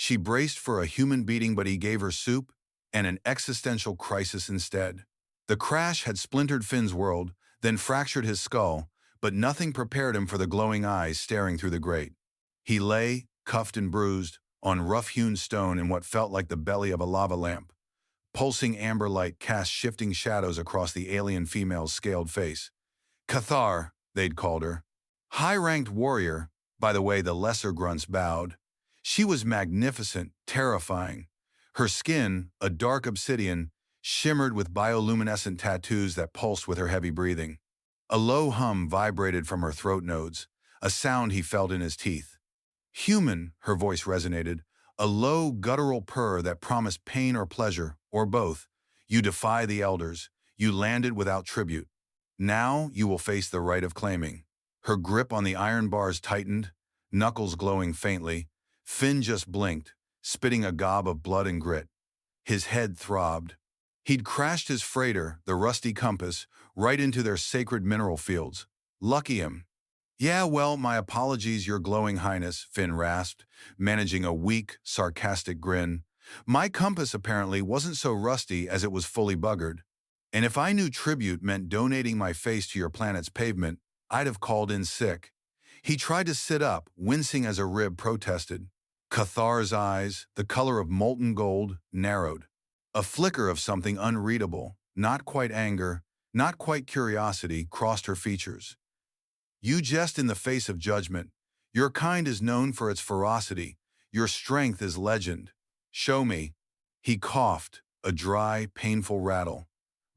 She braced for a human beating, but he gave her soup and an existential crisis instead. The crash had splintered Finn's world, then fractured his skull, but nothing prepared him for the glowing eyes staring through the grate. He lay, cuffed and bruised, on rough-hewn stone in what felt like the belly of a lava lamp. Pulsing amber light cast shifting shadows across the alien female's scaled face. Cathar, they'd called her. High-ranked warrior, by the way the lesser grunts bowed. She was magnificent, terrifying. Her skin, a dark obsidian, shimmered with bioluminescent tattoos that pulsed with her heavy breathing. A low hum vibrated from her throat nodes, a sound he felt in his teeth. Human, her voice resonated, a low, guttural purr that promised pain or pleasure, or both. You defy the elders. You landed without tribute. Now you will face the right of claiming. Her grip on the iron bars tightened, knuckles glowing faintly. Finn just blinked, spitting a gob of blood and grit. His head throbbed. He'd crashed his freighter, the rusty compass, right into their sacred mineral fields. Lucky him. Yeah, well, my apologies, your glowing highness, Finn rasped, managing a weak, sarcastic grin. My compass apparently wasn't so rusty as it was fully buggered. And if I knew tribute meant donating my face to your planet's pavement, I'd have called in sick. He tried to sit up, wincing as a rib protested. Cathar's eyes, the color of molten gold, narrowed. A flicker of something unreadable, not quite anger, not quite curiosity, crossed her features. You jest in the face of judgment. Your kind is known for its ferocity. Your strength is legend. Show me. He coughed, a dry, painful rattle.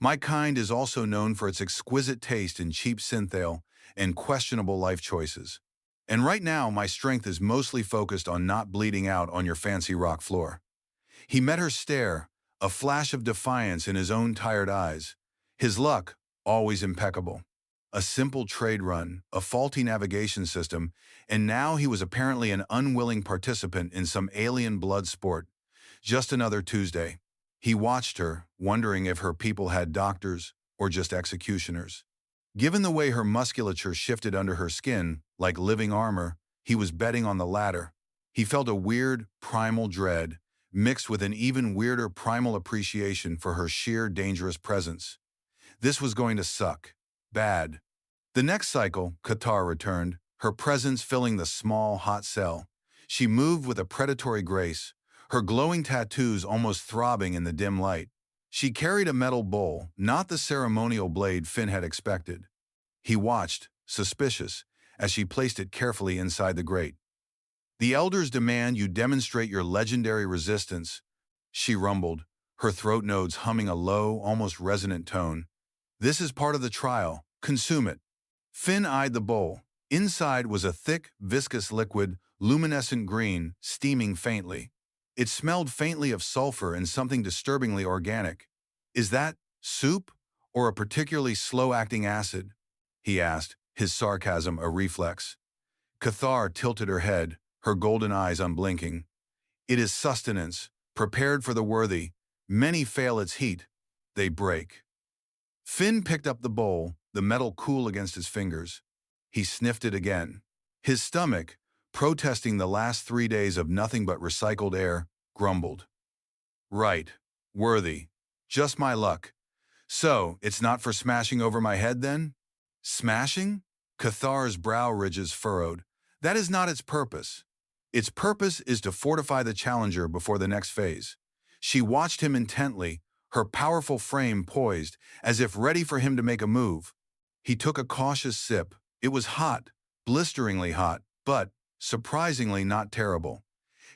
My kind is also known for its exquisite taste in cheap synthale and questionable life choices. And right now, my strength is mostly focused on not bleeding out on your fancy rock floor. He met her stare, a flash of defiance in his own tired eyes. His luck, always impeccable. A simple trade run, a faulty navigation system, and now he was apparently an unwilling participant in some alien blood sport. Just another Tuesday. He watched her, wondering if her people had doctors or just executioners. Given the way her musculature shifted under her skin, like living armor, he was betting on the latter. He felt a weird, primal dread, mixed with an even weirder primal appreciation for her sheer dangerous presence. This was going to suck. Bad. The next cycle, Cathar returned, her presence filling the small, hot cell. She moved with a predatory grace, her glowing tattoos almost throbbing in the dim light. She carried a metal bowl, not the ceremonial blade Finn had expected. He watched, suspicious, as she placed it carefully inside the grate. The elders demand you demonstrate your legendary resistance, she rumbled, her throat nodes humming a low, almost resonant tone. This is part of the trial. Consume it. Finn eyed the bowl. Inside was a thick, viscous liquid, luminescent green, steaming faintly. It smelled faintly of sulfur and something disturbingly organic. Is that soup or a particularly slow-acting acid? He asked, his sarcasm a reflex. Cathar tilted her head, her golden eyes unblinking. It is sustenance, prepared for the worthy. Many fail its heat. They break. Finn picked up the bowl, the metal cool against his fingers. He sniffed it again. His stomach, protesting the last 3 days of nothing but recycled air, grumbled. Right. Worthy. Just my luck. So, it's not for smashing over my head then? Smashing? Cathar's brow ridges furrowed. That is not its purpose. Its purpose is to fortify the challenger before the next phase. She watched him intently, her powerful frame poised, as if ready for him to make a move. He took a cautious sip. It was hot, blisteringly hot, but, surprisingly, not terrible.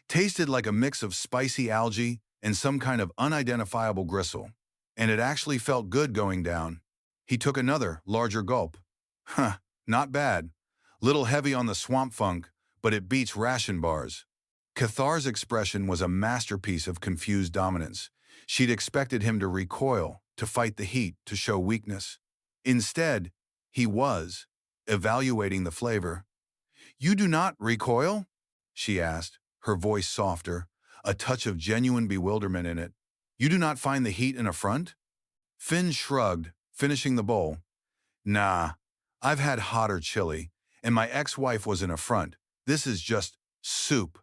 Tasted like a mix of spicy algae and some kind of unidentifiable gristle. And it actually felt good going down. He took another, larger gulp. Huh, not bad. Little heavy on the swamp funk, but it beats ration bars. Cathar's expression was a masterpiece of confused dominance. She'd expected him to recoil, to fight the heat, to show weakness. Instead, he was, evaluating the flavor. You do not recoil? She asked, her voice softer, a touch of genuine bewilderment in it. You do not find the heat an affront? Finn shrugged, finishing the bowl. Nah, I've had hotter chili, and my ex-wife was an affront. This is just soup.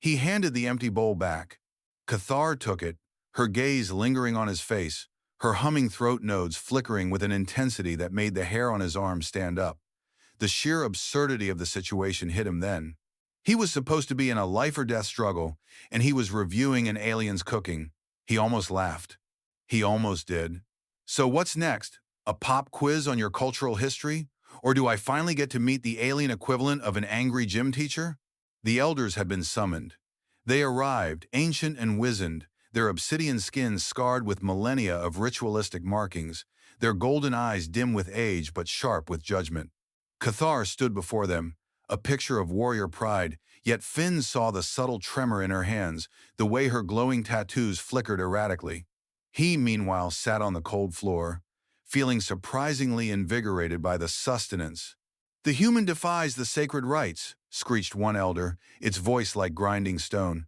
He handed the empty bowl back. Cathar took it, her gaze lingering on his face, her humming throat nodes flickering with an intensity that made the hair on his arm stand up. The sheer absurdity of the situation hit him then. He was supposed to be in a life-or-death struggle, and he was reviewing an alien's cooking. He almost laughed. He almost did. So what's next? A pop quiz on your cultural history? Or do I finally get to meet the alien equivalent of an angry gym teacher? The elders had been summoned. They arrived, ancient and wizened, their obsidian skins scarred with millennia of ritualistic markings, their golden eyes dim with age but sharp with judgment. Cathar stood before them, a picture of warrior pride, yet Finn saw the subtle tremor in her hands, the way her glowing tattoos flickered erratically. He, meanwhile, sat on the cold floor, feeling surprisingly invigorated by the sustenance. "The human defies the sacred rites," screeched one elder, its voice like grinding stone.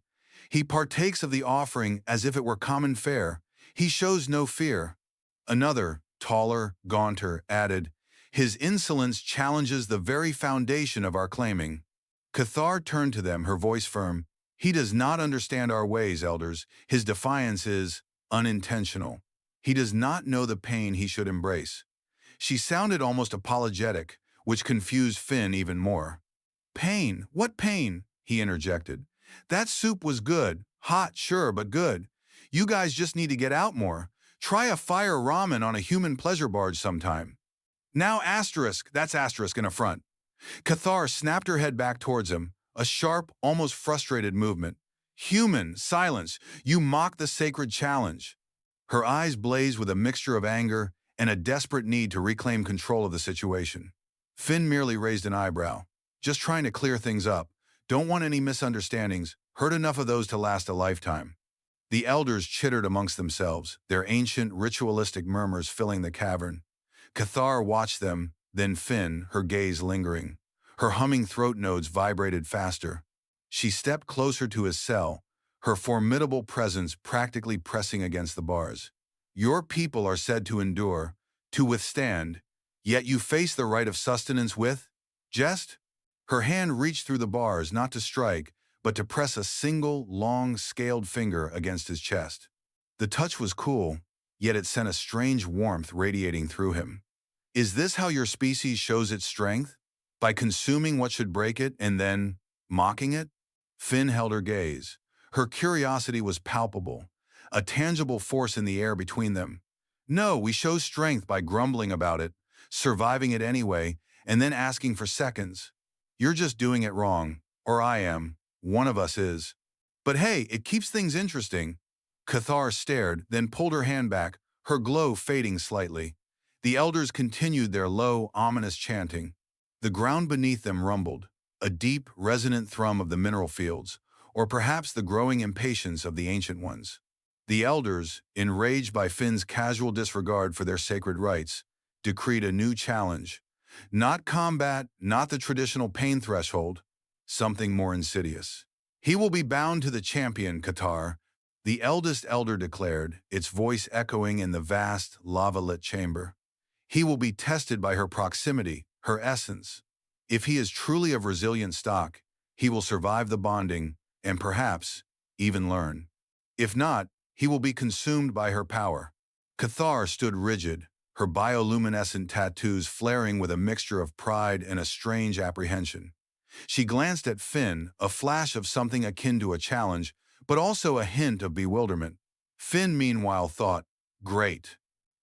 "He partakes of the offering as if it were common fare. He shows no fear." Another, taller, gaunter, added, "His insolence challenges the very foundation of our claiming." Cathar turned to them, her voice firm. "He does not understand our ways, elders. His defiance is unintentional. He does not know the pain he should embrace." She sounded almost apologetic, which confused Finn even more. "Pain? What pain?" he interjected. "That soup was good. Hot, sure, but good. You guys just need to get out more. Try a fire ramen on a human pleasure barge sometime." "Now asterisk, that's asterisk in a front." Cathar snapped her head back towards him, a sharp, almost frustrated movement. "Human, silence. You mock the sacred challenge." Her eyes blazed with a mixture of anger and a desperate need to reclaim control of the situation. Finn merely raised an eyebrow. "Just trying to clear things up. Don't want any misunderstandings. Heard enough of those to last a lifetime." The elders chittered amongst themselves, their ancient, ritualistic murmurs filling the cavern. Cathar watched them, then Finn, her gaze lingering. Her humming throat nodes vibrated faster. She stepped closer to his cell, her formidable presence practically pressing against the bars. "Your people are said to endure, to withstand, yet you face the right of sustenance with jest?" Her hand reached through the bars not to strike, but to press a single, long, scaled finger against his chest. The touch was cool, yet it sent a strange warmth radiating through him. "Is this how your species shows its strength? By consuming what should break it and then mocking it?" Finn held her gaze. Her curiosity was palpable, a tangible force in the air between them. "No, we show strength by grumbling about it, surviving it anyway, and then asking for seconds. You're just doing it wrong, or I am. One of us is. But hey, it keeps things interesting." Cathar stared, then pulled her hand back, her glow fading slightly. The elders continued their low, ominous chanting. The ground beneath them rumbled, a deep, resonant thrum of the mineral fields, or perhaps the growing impatience of the ancient ones. The elders, enraged by Finn's casual disregard for their sacred rites, decreed a new challenge. Not combat, not the traditional pain threshold, something more insidious. "He will be bound to the champion, Cathar," the eldest elder declared, its voice echoing in the vast, lava-lit chamber. "He will be tested by her proximity, her essence. If he is truly of resilient stock, he will survive the bonding and perhaps even learn. If not, he will be consumed by her power." Cathar stood rigid, her bioluminescent tattoos flaring with a mixture of pride and a strange apprehension. She glanced at Finn, a flash of something akin to a challenge, but also a hint of bewilderment. Finn, meanwhile, thought, "Great.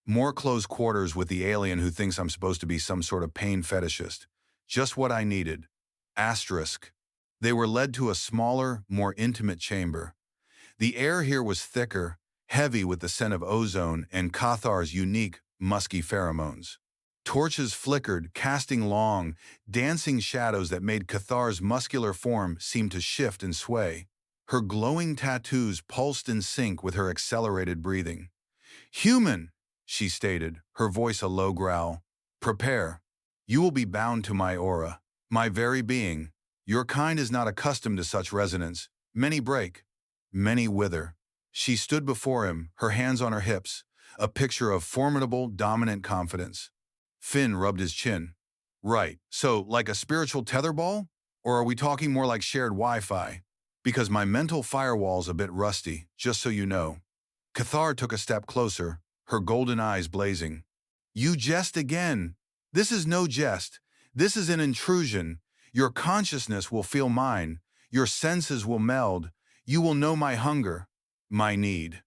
More close quarters with the alien who thinks I'm supposed to be some sort of pain fetishist. Just what I needed." Asterisk. They were led to a smaller, more intimate chamber. The air here was thicker, heavy with the scent of ozone and Cathar's unique, musky pheromones. Torches flickered, casting long, dancing shadows that made Cathar's muscular form seem to shift and sway. Her glowing tattoos pulsed in sync with her accelerated breathing. "Human," she stated, her voice a low growl. "Prepare. You will be bound to my aura, my very being. Your kind is not accustomed to such resonance. Many break, many wither." She stood before him, her hands on her hips, a picture of formidable, dominant confidence. Finn rubbed his chin. "Right, so like a spiritual tetherball? Or are we talking more like shared Wi-Fi?" Because my mental firewall's a bit rusty, just so you know. Cathar took a step closer, her golden eyes blazing. You jest again. This is no jest. This is an intrusion. Your consciousness will feel mine. Your senses will meld. You will know my hunger, my need.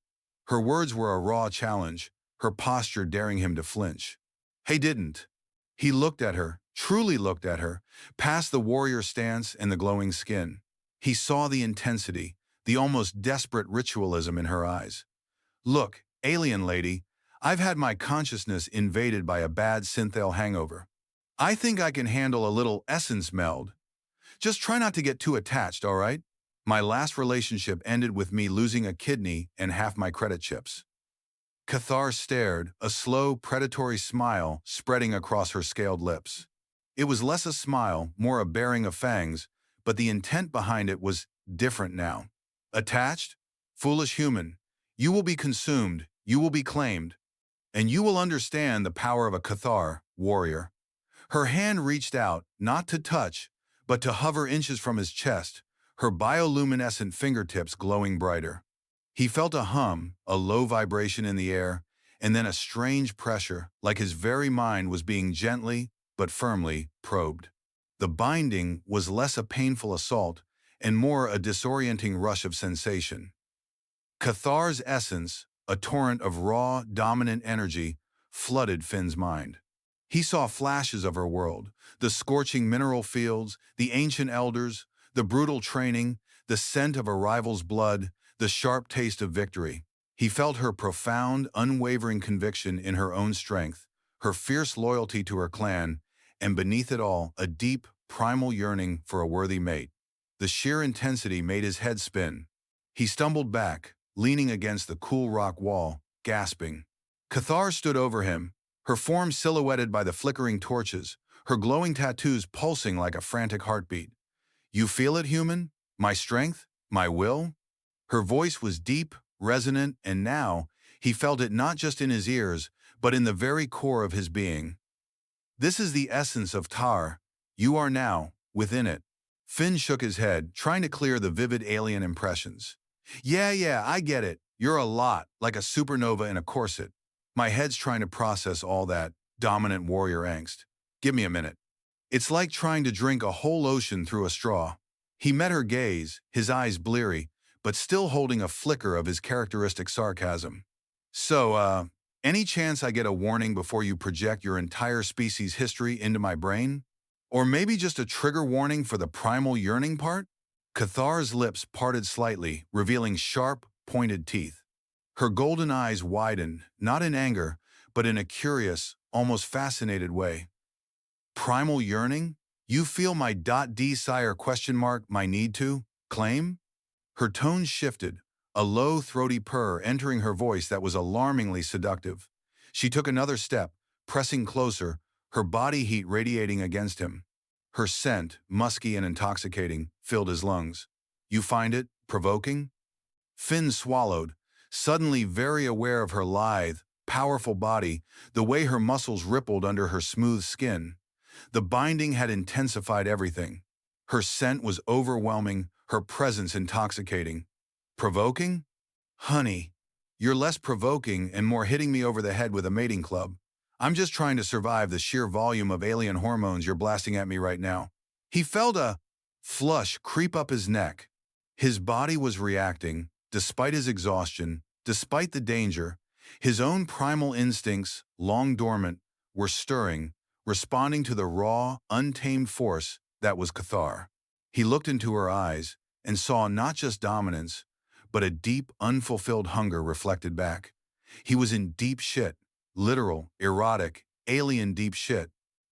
Her words were a raw challenge, her posture daring him to flinch. He didn't. He looked at her, truly looked at her, past the warrior stance and the glowing skin. He saw the intensity, the almost desperate ritualism in her eyes. Look, alien lady, I've had my consciousness invaded by a bad synthale hangover. I think I can handle a little essence meld. Just try not to get too attached, all right? My last relationship ended with me losing a kidney and half my credit chips. Cathar stared, a slow, predatory smile spreading across her scaled lips. It was less a smile, more a baring of fangs, but the intent behind it was different now. Attached? Foolish human. You will be consumed, you will be claimed, and you will understand the power of a Cathar, warrior. Her hand reached out, not to touch, but to hover inches from his chest, her bioluminescent fingertips glowing brighter. He felt a hum, a low vibration in the air, and then a strange pressure, like his very mind was being gently, but firmly, probed. The binding was less a painful assault and more a disorienting rush of sensation. Cathar's essence, a torrent of raw, dominant energy, flooded Finn's mind. He saw flashes of her world, the scorching mineral fields, the ancient elders, the brutal training, the scent of a rival's blood, the sharp taste of victory. He felt her profound, unwavering conviction in her own strength, her fierce loyalty to her clan, and beneath it all, a deep, primal yearning for a worthy mate. The sheer intensity made his head spin. He stumbled back, leaning against the cool rock wall, gasping. Cathar stood over him, her form silhouetted by the flickering torches, her glowing tattoos pulsing like a frantic heartbeat. You feel it, human? My strength? My will? Her voice was deep, resonant, and now he felt it not just in his ears, but in the very core of his being. This is the essence of Tar. You are now, within it. Finn shook his head, trying to clear the vivid alien impressions. Yeah, I get it. You're a lot, like a supernova in a corset. My head's trying to process all that dominant warrior angst. Give me a minute. It's like trying to drink a whole ocean through a straw. He met her gaze, his eyes bleary, but still holding a flicker of his characteristic sarcasm. So, any chance I get a warning before you project your entire species' history into my brain? Or maybe just a trigger warning for the primal yearning part? Cathar's lips parted slightly, revealing sharp, pointed teeth. Her golden eyes widened, not in anger, but in a curious, almost fascinated way. Primal yearning? You feel my desire ? My need to? Claim? Her tone shifted, a low, throaty purr entering her voice that was alarmingly seductive. She took another step, pressing closer, her body heat radiating against him. Her scent, musky and intoxicating, filled his lungs. You find it provoking? Finn swallowed, suddenly very aware of her lithe, powerful body, the way her muscles rippled under her smooth skin. The binding had intensified everything. Her scent was overwhelming, her presence intoxicating. Provoking? Honey, you're less provoking and more hitting me over the head with a mating club. I'm just trying to survive the sheer volume of alien hormones you're blasting at me right now. He felt a flush creep up his neck. His body was reacting, despite his exhaustion, despite the danger. His own primal instincts, long dormant, were stirring, responding to the raw, untamed force that was Cathar. He looked into her eyes and saw not just dominance, but a deep, unfulfilled hunger reflected back. He was in deep shit, literal, erotic, alien deep shit.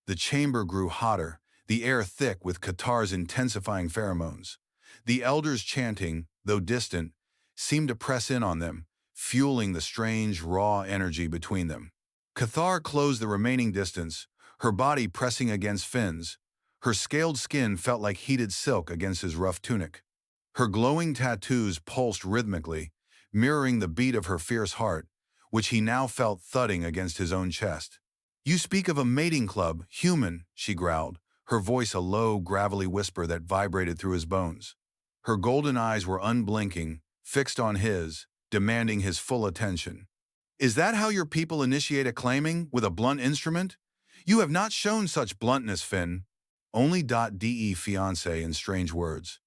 The chamber grew hotter, the air thick with Cathar's intensifying pheromones. The elders chanting, though distant, seemed to press in on them, fueling the strange, raw energy between them. Cathar closed the remaining distance, her body pressing against Finn's. Her scaled skin felt like heated silk against his rough tunic. Her glowing tattoos pulsed rhythmically, mirroring the beat of her fierce heart, which he now felt thudding against his own chest. You speak of a mating club, human, she growled, her voice a low, gravelly whisper that vibrated through his bones. Her golden eyes were unblinking, fixed on his, demanding his full attention. Is that how your people initiate a claiming, with a blunt instrument? You have not shown such bluntness, Finn. Only de fiancé in strange words.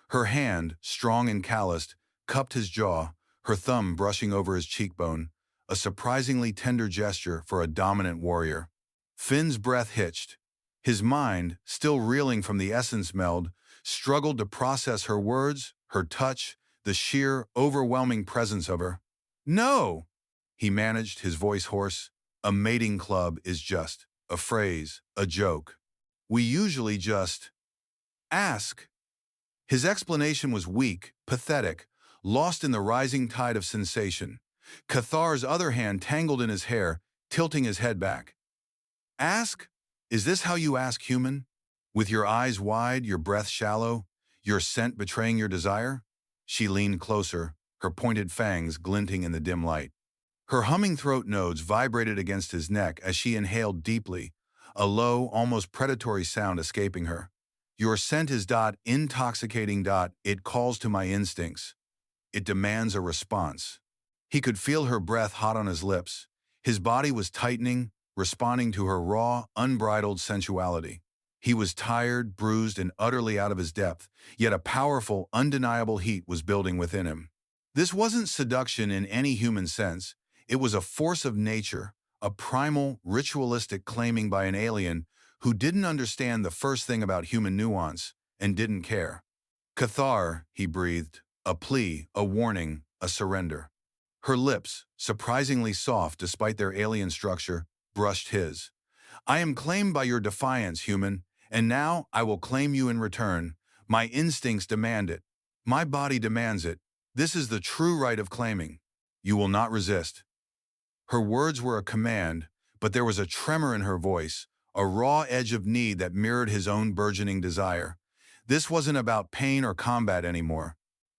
Her hand, strong and calloused, cupped his jaw, her thumb brushing over his cheekbone, a surprisingly tender gesture for a dominant warrior. Finn's breath hitched. His mind, still reeling from the essence meld, struggled to process her words, her touch, the sheer, overwhelming presence of her. No! He managed, his voice hoarse. A mating club is just a phrase, a joke. We usually just ask. His explanation was weak, pathetic, lost in the rising tide of sensation. Cathar's other hand tangled in his hair, tilting his head back. Ask? Is this how you ask, human? With your eyes wide, your breath shallow, your scent betraying your desire? She leaned closer, her pointed fangs glinting in the dim light. Her humming throat nodes vibrated against his neck as she inhaled deeply, a low, almost predatory sound escaping her. Your scent is intoxicating. It calls to my instincts. It demands a response. He could feel her breath hot on his lips. His body was tightening, responding to her raw, unbridled sensuality. He was tired, bruised, and utterly out of his depth, yet a powerful, undeniable heat was building within him. This wasn't seduction in any human sense. It was a force of nature, a primal, ritualistic claiming by an alien who didn't understand the first thing about human nuance and didn't care. Cathar, he breathed, a plea, a warning, a surrender. Her lips, surprisingly soft despite their alien structure, brushed his. I am claimed by your defiance, human, and now I will claim you in return. My instincts demand it. My body demands it. This is the true right of claiming. You will not resist. Her words were a command, but there was a tremor in her voice, a raw edge of need that mirrored his own burgeoning desire. This wasn't about pain or combat anymore.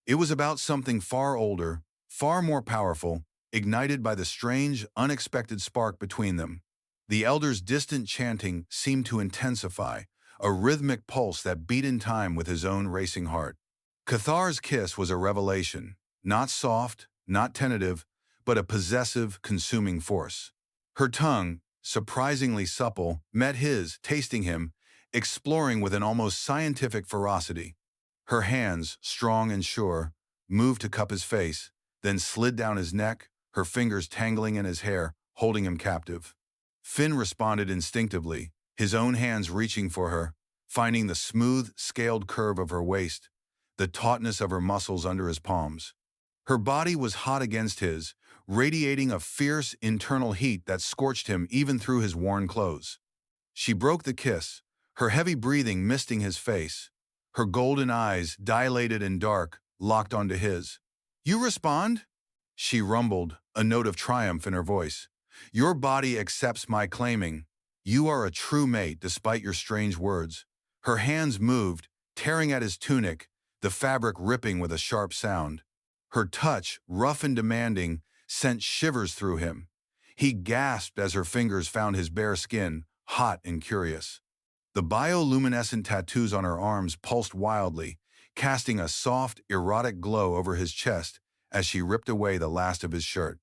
It was about something far older, far more powerful, ignited by the strange, unexpected spark between them. The elder's distant chanting seemed to intensify, a rhythmic pulse that beat in time with his own racing heart. Cathar's kiss was a revelation, not soft, not tentative, but a possessive, consuming force. Her tongue, surprisingly supple, met his, tasting him, exploring with an almost scientific ferocity. Her hands, strong and sure, moved to cup his face, then slid down his neck, her fingers tangling in his hair, holding him captive. Finn responded instinctively, his own hands reaching for her, finding the smooth, scaled curve of her waist, the tautness of her muscles under his palms. Her body was hot against his, radiating a fierce internal heat that scorched him even through his worn clothes. She broke the kiss, her heavy breathing misting his face. Her golden eyes, dilated and dark, locked onto his. You respond? She rumbled, a note of triumph in her voice. Your body accepts my claiming. You are a true mate despite your strange words. Her hands moved, tearing at his tunic, the fabric ripping with a sharp sound. Her touch, rough and demanding, sent shivers through him. He gasped as her fingers found his bare skin, hot and curious. The bioluminescent tattoos on her arms pulsed wildly, casting a soft, erotic glow over his chest as she ripped away the last of his shirt.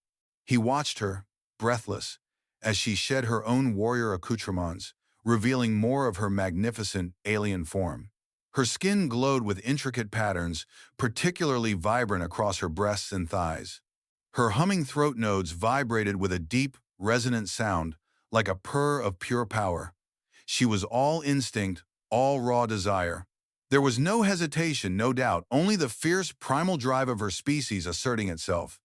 He watched her, breathless, as she shed her own warrior accoutrements, revealing more of her magnificent alien form. Her skin glowed with intricate patterns, particularly vibrant across her breasts and thighs. Her humming throat nodes vibrated with a deep, resonant sound, like a purr of pure power. She was all instinct, all raw desire. There was no hesitation, no doubt, only the fierce, primal drive of her species asserting itself.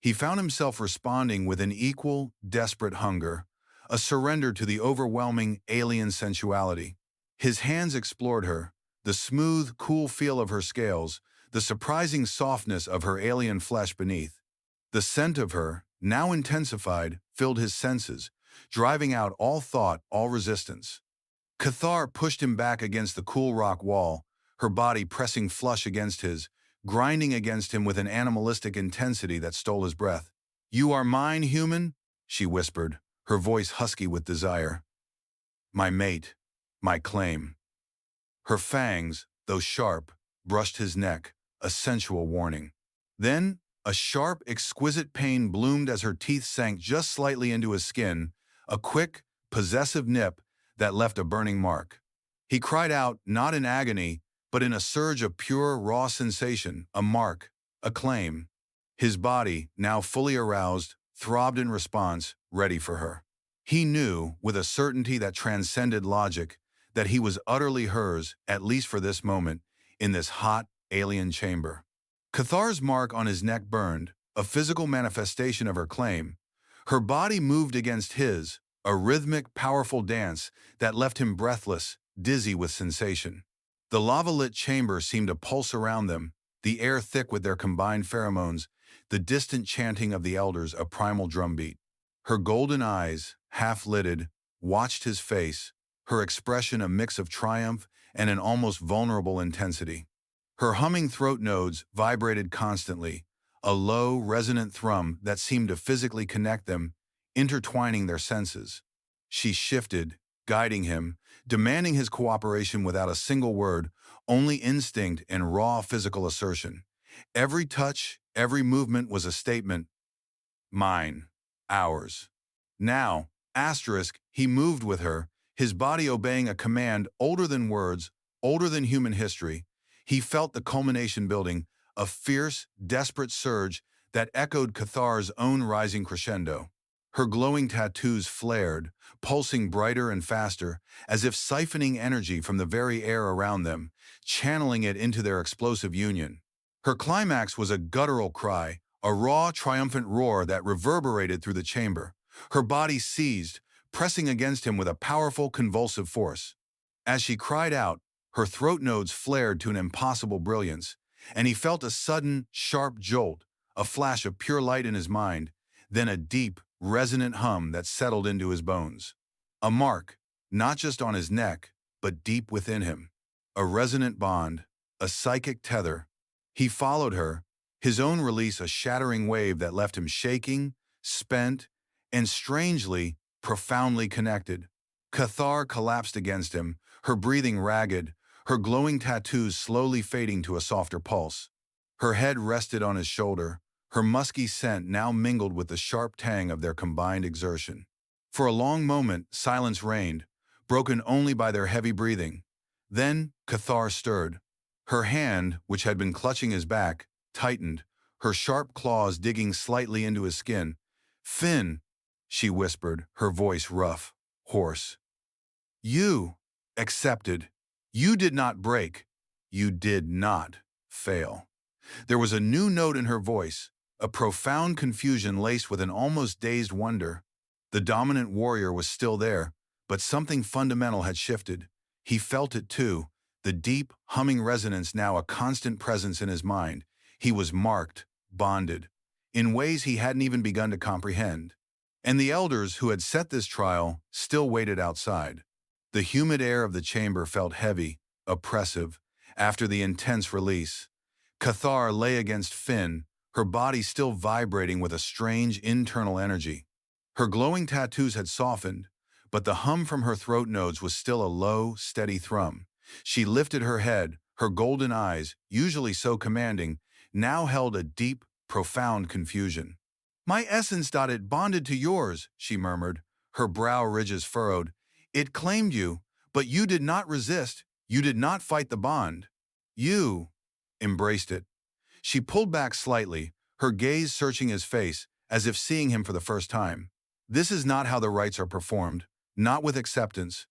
He found himself responding with an equal, desperate hunger, a surrender to the overwhelming alien sensuality. His hands explored her, the smooth, cool feel of her scales, the surprising softness of her alien flesh beneath. The scent of her, now intensified, filled his senses, driving out all thought, all resistance. Cathar pushed him back against the cool rock wall, her body pressing flush against his, grinding against him with an animalistic intensity that stole his breath. You are mine, human? She whispered, her voice husky with desire. My mate, my claim. Her fangs, though sharp, brushed his neck, a sensual warning. Then, a sharp, exquisite pain bloomed as her teeth sank just slightly into his skin, a quick, possessive nip that left a burning mark. He cried out, not in agony, but in a surge of pure, raw sensation, a mark, a claim. His body, now fully aroused, throbbed in response, ready for her. He knew, with a certainty that transcended logic, that he was utterly hers, at least for this moment, in this hot, alien chamber. Cathar's mark on his neck burned, a physical manifestation of her claim. Her body moved against his, a rhythmic, powerful dance that left him breathless, dizzy with sensation. The lava-lit chamber seemed to pulse around them, the air thick with their combined pheromones, the distant chanting of the elders a primal drumbeat. Her golden eyes, half-lidded, watched his face, her expression a mix of triumph and an almost vulnerable intensity. Her humming throat nodes vibrated constantly, a low, resonant thrum that seemed to physically connect them, intertwining their senses. She shifted, guiding him, demanding his cooperation without a single word, only instinct and raw physical assertion. Every touch, every movement was a statement. Mine. Ours. Now, he moved with her, his body obeying a command older than words, older than human history. He felt the culmination building, a fierce, desperate surge that echoed Cathar's own rising crescendo. Her glowing tattoos flared, pulsing brighter and faster, as if siphoning energy from the very air around them, channeling it into their explosive union. Her climax was a guttural cry, a raw, triumphant roar that reverberated through the chamber. Her body seized, pressing against him with a powerful, convulsive force. As she cried out, her throat nodes flared to an impossible brilliance, and he felt a sudden, sharp jolt, a flash of pure light in his mind, then a deep, resonant hum that settled into his bones. A mark, not just on his neck, but deep within him. A resonant bond, a psychic tether. He followed her, his own release a shattering wave that left him shaking, spent, and strangely, profoundly connected. Cathar collapsed against him, her breathing ragged, her glowing tattoos slowly fading to a softer pulse. Her head rested on his shoulder, her musky scent now mingled with the sharp tang of their combined exertion. For a long moment, silence reigned, broken only by their heavy breathing. Then, Cathar stirred. Her hand, which had been clutching his back, tightened, her sharp claws digging slightly into his skin. "Finn," she whispered, her voice rough, hoarse. "You accepted. You did not break. You did not fail." There was a new note in her voice, a profound confusion laced with an almost dazed wonder. The dominant warrior was still there, but something fundamental had shifted. He felt it too, the deep, humming resonance now a constant presence in his mind. He was marked, bonded, in ways he hadn't even begun to comprehend. And the elders who had set this trial still waited outside. The humid air of the chamber felt heavy, oppressive, after the intense release. Cathar lay against Finn, her body still vibrating with a strange internal energy. Her glowing tattoos had softened, but the hum from her throat nodes was still a low, steady thrum. She lifted her head, her golden eyes, usually so commanding, now held a deep, profound confusion. "My essence, it bonded to yours," she murmured, her brow ridges furrowed. "It claimed you, but you did not resist, you did not fight the bond. You embraced it." She pulled back slightly, her gaze searching his face, as if seeing him for the first time. "This is not how the rites are performed, not with acceptance,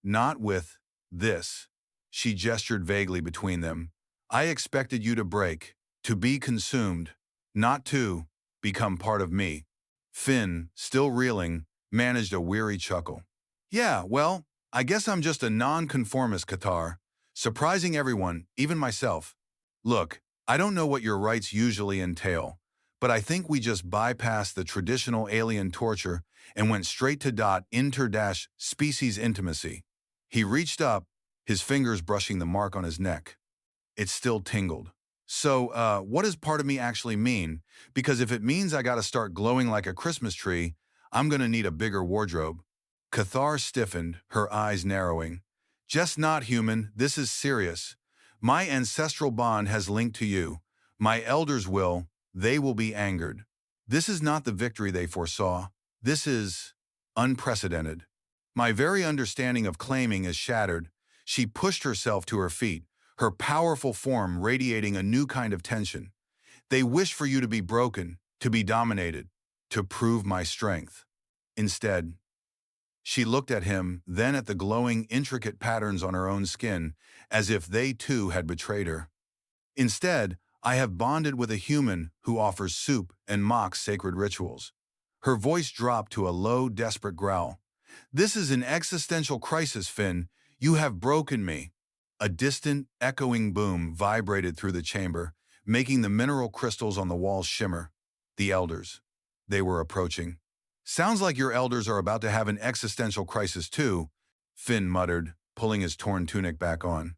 not with this." She gestured vaguely between them. "I expected you to break, to be consumed, not to become part of me." Finn, still reeling, managed a weary chuckle. "Yeah, well, I guess I'm just a non-conformist, Cathar, surprising everyone, even myself. Look, I don't know what your rites usually entail, but I think we just bypassed the traditional alien torture and went straight to inter-species intimacy." He reached up, his fingers brushing the mark on his neck. It still tingled. "So, what does part of me actually mean? Because if it means I gotta start glowing like a Christmas tree, I'm gonna need a bigger wardrobe." Cathar stiffened, her eyes narrowing. "Just not human, this is serious. My ancestral bond has linked to you. My elders will, they will be angered. This is not the victory they foresaw. This is unprecedented. My very understanding of claiming is shattered. She pushed herself to her feet, her powerful form radiating a new kind of tension. They wish for you to be broken, to be dominated, to prove my strength. Instead, she looked at him, then at the glowing, intricate patterns on her own skin, as if they too had betrayed her. Instead, I have bonded with a human who offers soup and mocks sacred rituals. Her voice dropped to a low, desperate growl. This is an existential crisis, Finn. You have broken me. A distant, echoing boom vibrated through the chamber, making the mineral crystals on the walls shimmer. The elders. They were approaching. Sounds like your elders are about to have an existential crisis too, Finn muttered, pulling his torn tunic back on.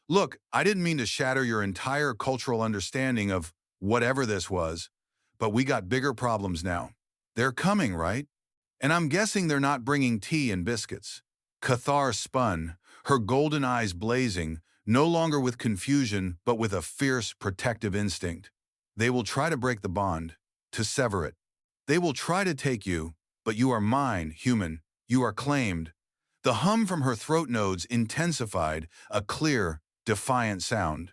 Look, I didn't mean to shatter your entire cultural understanding of whatever this was, but we got bigger problems now. They're coming, right? And I'm guessing they're not bringing tea and biscuits. Cathar spun, her golden eyes blazing, no longer with confusion, but with a fierce, protective instinct. They will try to break the bond, to sever it. They will try to take you, but you are mine, human. You are claimed. The hum from her throat nodes intensified, a clear, defiant sound.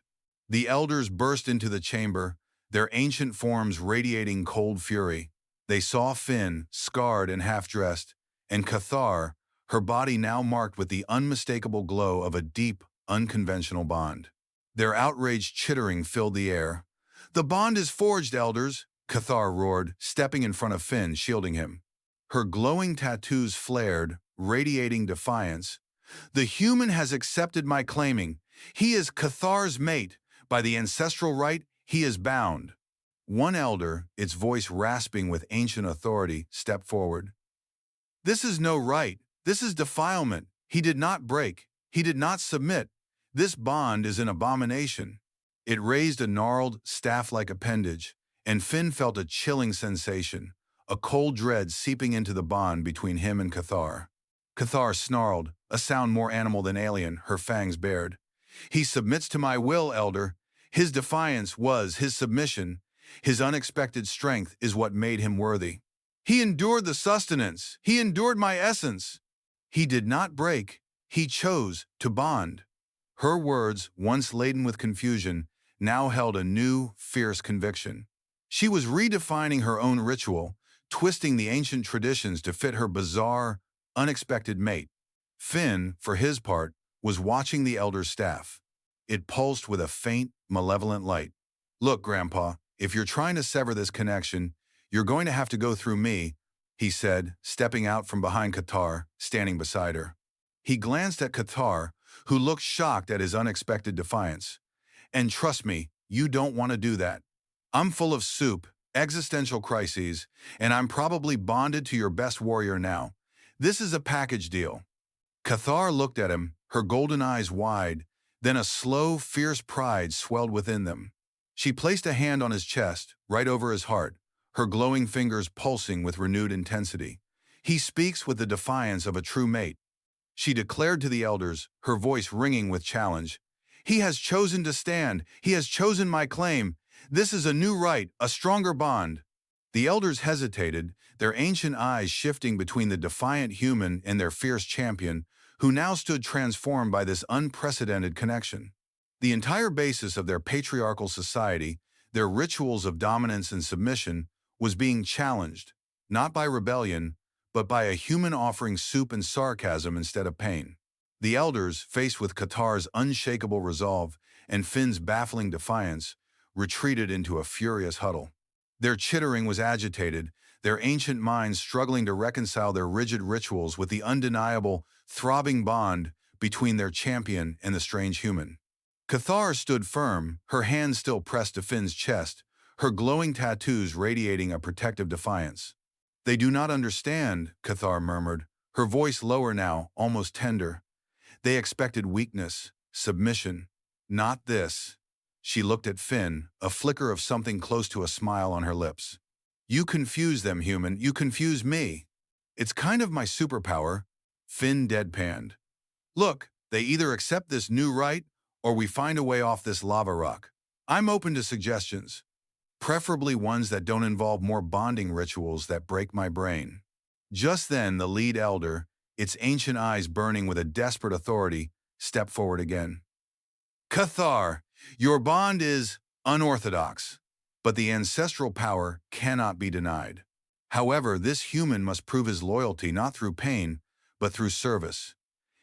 The elders burst into the chamber, their ancient forms radiating cold fury. They saw Finn, scarred and half-dressed, and Cathar, her body now marked with the unmistakable glow of a deep, unconventional bond. Their outraged chittering filled the air. The bond is forged, elders, Cathar roared, stepping in front of Finn, shielding him. Her glowing tattoos flared, radiating defiance. The human has accepted my claiming. He is Cathar's mate. By the ancestral right, he is bound. One elder, its voice rasping with ancient authority, stepped forward. This is no right. This is defilement. He did not break. He did not submit. This bond is an abomination. It raised a gnarled, staff-like appendage, and Finn felt a chilling sensation, a cold dread seeping into the bond between him and Cathar. Cathar snarled, a sound more animal than alien, her fangs bared. He submits to my will, elder. His defiance was his submission. His unexpected strength is what made him worthy. He endured the sustenance. He endured my essence. He did not break. He chose to bond. Her words, once laden with confusion, now held a new, fierce conviction. She was redefining her own ritual, twisting the ancient traditions to fit her bizarre, unexpected mate. Finn, for his part, was watching the elder's staff. It pulsed with a faint, malevolent light. Look, Grandpa, if you're trying to sever this connection, you're going to have to go through me, he said, stepping out from behind Cathar, standing beside her. He glanced at Cathar, who looked shocked at his unexpected defiance. And trust me, you don't want to do that. I'm full of soup, existential crises, and I'm probably bonded to your best warrior now. This is a package deal. Cathar looked at him, her golden eyes wide, then a slow, fierce pride swelled within them. She placed a hand on his chest, right over his heart, her glowing fingers pulsing with renewed intensity. He speaks with the defiance of a true mate. She declared to the elders, her voice ringing with challenge. He has chosen to stand. He has chosen my claim. This is a new right, a stronger bond. The elders hesitated, their ancient eyes shifting between the defiant human and their fierce champion, who now stood transformed by this unprecedented connection. The entire basis of their patriarchal society, their rituals of dominance and submission, was being challenged, not by rebellion, but by a human offering soup and sarcasm instead of pain. The elders, faced with Cathar's unshakable resolve and Finn's baffling defiance, retreated into a furious huddle. Their chittering was agitated, their ancient minds struggling to reconcile their rigid rituals with the undeniable, throbbing bond between their champion and the strange human. Cathar stood firm, her hand still pressed to Finn's chest, her glowing tattoos radiating a protective defiance. They do not understand, Cathar murmured, her voice lower now, almost tender. They expected weakness, submission. Not this. She looked at Finn, a flicker of something close to a smile on her lips. You confuse them, human. You confuse me. It's kind of my superpower. Finn deadpanned. Look, they either accept this new right, or we find a way off this lava rock. I'm open to suggestions, preferably ones that don't involve more bonding rituals that break my brain. Just then, the lead elder, its ancient eyes burning with a desperate authority, stepped forward again. Cathar, your bond is unorthodox, but the ancestral power cannot be denied. However, this human must prove his loyalty not through pain, but through service.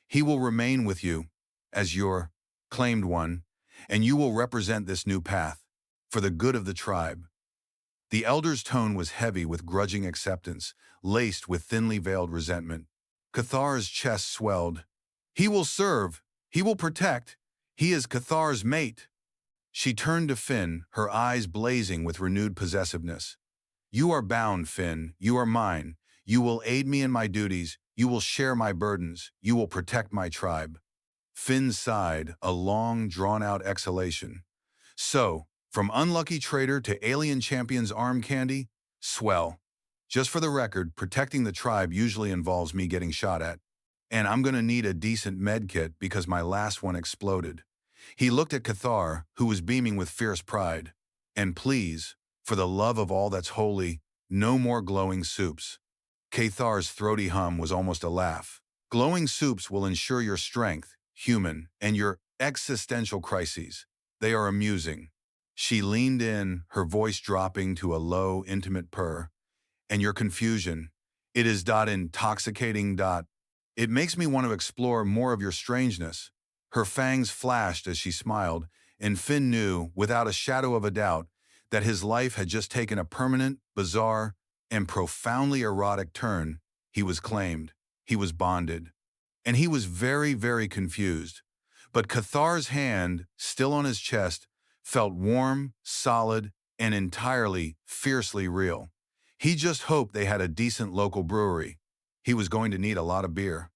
He will remain with you as your claimed one, and you will represent this new path for the good of the tribe. The elder's tone was heavy with grudging acceptance, laced with thinly veiled resentment. Cathar's chest swelled. He will serve. He will protect. He is Cathar's mate. She turned to Finn, her eyes blazing with renewed possessiveness. You are bound, Finn. You are mine. You will aid me in my duties. You will share my burdens. You will protect my tribe. Finn sighed, a long, drawn-out exhalation. So, from unlucky trader to alien champion's arm candy? Swell. Just for the record, protecting the tribe usually involves me getting shot at. And I'm gonna need a decent med kit because my last one exploded. He looked at Cathar, who was beaming with fierce pride. And please, for the love of all that's holy, no more glowing soups. Cathar's throaty hum was almost a laugh. Glowing soups will ensure your strength, human, and your existential crises. They are amusing. She leaned in, her voice dropping to a low, intimate purr. And your confusion. It is intoxicating. It makes me want to explore more of your strangeness. Her fangs flashed as she smiled, and Finn knew, without a shadow of a doubt, that his life had just taken a permanent, bizarre, and profoundly erotic turn. He was claimed. He was bonded. And he was very, very confused. But Cathar's hand, still on his chest, felt warm, solid, and entirely, fiercely real. He just hoped they had a decent local brewery. He was going to need a lot of beer.